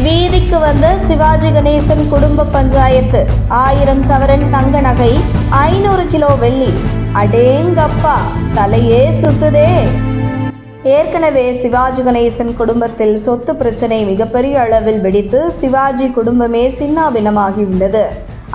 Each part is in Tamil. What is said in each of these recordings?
வீதிக்கு வந்த சிவாஜி கணேசன் குடும்ப பஞ்சாயத்து. 1000 சவரன் தங்க நகை, 500 கிலோ வெள்ளி. அடேங்கப்பா, தலையே சுத்துதே. ஏற்கனவே சிவாஜி கணேசன் குடும்பத்தில் சொத்து பிரச்சனை மிகப்பெரிய அளவில் வெடித்து சிவாஜி குடும்பமே சின்னாபின்னமாகி உள்ளது.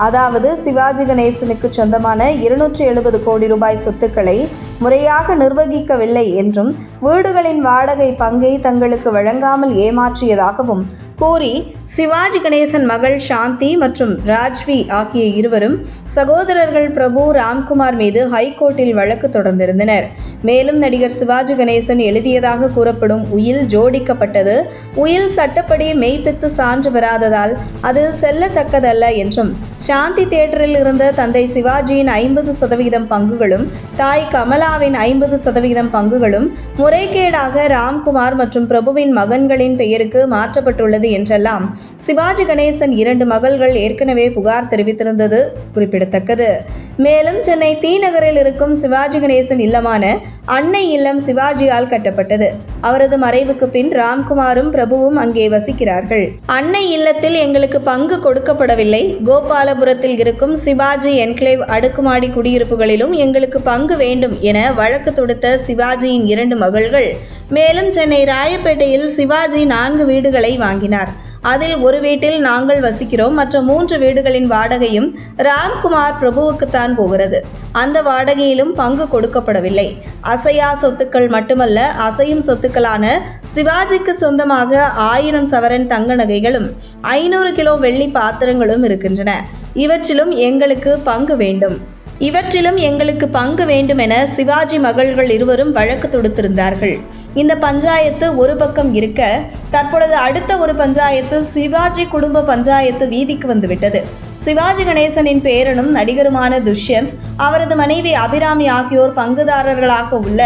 அதாவது சிவாஜி கணேசனுக்கு சொந்தமான 270 கோடி ரூபாய் சொத்துக்களை முறையாக நிர்வகிக்கவில்லை என்றும், வீடுகளின் வாடகை பங்கை தங்களுக்கு வழங்காமல் ஏமாற்றியதாகவும் கூறி சிவாஜி கணேசன் மகள் சாந்தி மற்றும் ராஜ்வி ஆகிய இருவரும் சகோதரர்கள் பிரபு, ராம்குமார் மீது ஹைகோர்ட்டில் வழக்கு தொடர்ந்திருந்தனர். மேலும் நடிகர் சிவாஜி கணேசன் எழுதியதாக கூறப்படும் உயில் ஜோடிக்கப்பட்டது. உயில் சட்டப்படி மெய்ப்பித்து சான்று பெறாததால் அது செல்லத்தக்கதல்ல என்றும், சாந்தி தியேட்டரில் இருந்த தந்தை சிவாஜியின் 50% பங்குகளும் தாய் கமலாவின் 50% பங்குகளும் முறைகேடாக ராம்குமார் மற்றும் பிரபுவின் மகன்களின் பெயருக்கு மாற்றப்பட்டுள்ளது என்றெல்லாம் சிவாஜி கணேசன் 2 மகள்கள் ஏற்கனவே புகார் தெரிவித்திருந்தது குறிப்பிடத்தக்கது. மேலும் சென்னை டி நகரில் இருக்கும் சிவாஜி கணேசன் இல்லமான அன்னை இல்லம் சிவாஜியால் கட்டப்பட்டது. அவரது மறைவுக்கு பின் ராம்குமாரும் பிரபுவும் அங்கே வசிக்கிறார்கள். அன்னை இல்லத்தில் எங்களுக்கு பங்கு கொடுக்கப்படவில்லை. கோபாலபுரத்தில் இருக்கும் சிவாஜி என்க்ளேவ் அடுக்குமாடி குடியிருப்புகளிலும் எங்களுக்கு பங்கு வேண்டும் என வழக்கு தொடுத்த சிவாஜியின் 2 மகள்கள் மேலும் சென்னை ராயப்பேட்டையில் சிவாஜி 4 வீடுகளை வாங்கினார். அதில் ஒரு வீட்டில் நாங்கள் வசிக்கிறோம். மற்ற 3 வீடுகளின் வாடகையும் ராம்குமார் பிரபுவுக்குத்தான் போகிறது. அந்த வாடகையிலும் பங்கு கொடுக்கப்படவில்லை. அசையா சொத்துக்கள் மட்டுமல்ல, அசையும் சொத்துக்களான சிவாஜிக்கு சொந்தமாக 1000 சவரன் தங்க நகைகளும் 500 கிலோ வெள்ளி பாத்திரங்களும் இருக்கின்றன. இவற்றிலும் எங்களுக்கு பங்கு வேண்டும் என சிவாஜி மகள்கள் இருவரும் வழக்கு தொடுத்திருந்தார்கள். இந்த பஞ்சாயத்து ஒரு பக்கம் இருக்க, தற்பொழுது அடுத்த ஒரு பஞ்சாயத்து சிவாஜி குடும்ப பஞ்சாயத்து வீதிக்கு வந்துவிட்டது. சிவாஜி கணேசனின் பேரனும் நடிகருமான துஷ்யந்த், அவரது மனைவி அபிராமி ஆகியோர் பங்குதாரர்களாக உள்ள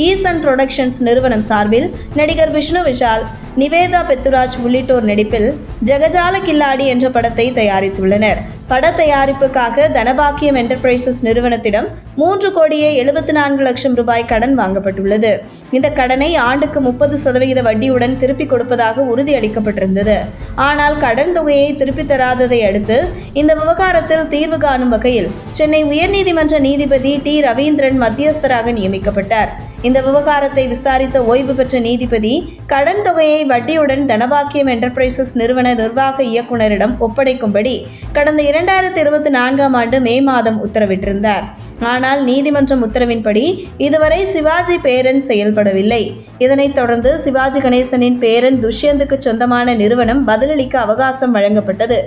ஈசன் புரொடக்ஷன்ஸ் நிறுவனம் சார்பில் நடிகர் விஷ்ணு விஷால், நிவேதா பெத்துராஜ் உள்ளிட்டோர் நடிப்பில் ஜெகஜால கில்லாடி என்ற படத்தை தயாரித்துள்ளனர். பட தயாரிப்புக்காக தனபாக்கியம் என்டர்பிரைசஸ் நிறுவனத்திடம் 3,74 லட்சம் ரூபாய் கடன் வாங்கப்பட்டுள்ளது. இந்த கடனை ஆண்டுக்கு 30% வட்டியுடன் திருப்பிக் கொடுப்பதாக உறுதியளிக்கப்பட்டிருந்தது. ஆனால் கடன் தொகையை திருப்பி தராததை அடுத்து இந்த விவகாரத்தில் தீர்வு காணும் வகையில் சென்னை உயர்நீதிமன்ற நீதிபதி டி ரவீந்திரன் மத்தியஸ்தராக நியமிக்கப்பட்டார். இந்த விவகாரத்தை விசாரித்த ஓய்வு பெற்ற நீதிபதி கடன் தொகையை வட்டியுடன் தனபாக்கியம் என்டர்பிரைசஸ் நிறுவன நிர்வாக இயக்குநரிடம் ஒப்படைக்கும்படி கடந்த 2024ஆம் ஆண்டு மே மாதம் உத்தரவிட்டிருந்தார். ஆனால் நீதிமன்றம் உத்தரவின்படி இதுவரை சிவாஜி பேரன் செயல்படவில்லை. இதனைத் தொடர்ந்து சிவாஜி கணேசனின் பேரன் துஷ்யந்துக்கு சொந்தமான நிறுவனம் பதிலளிக்க அவகாசம் வழங்கப்பட்டது.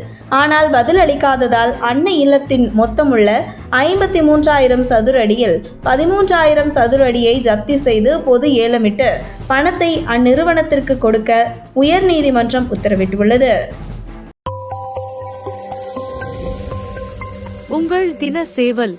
ஆனால் பதிலளிக்காததால் அன்னை இல்லத்தின் மொத்தமுள்ள 53,000 சதுர அடியில் 13,000 சதுர அடியை ஜப்தி செய்து பொது ஏலமிட்டு பணத்தை அந்நிறுவனத்திற்கு கொடுக்க உயர்நீதிமன்றம் உத்தரவிட்டுள்ளது. உங்கள் தின சேவல்.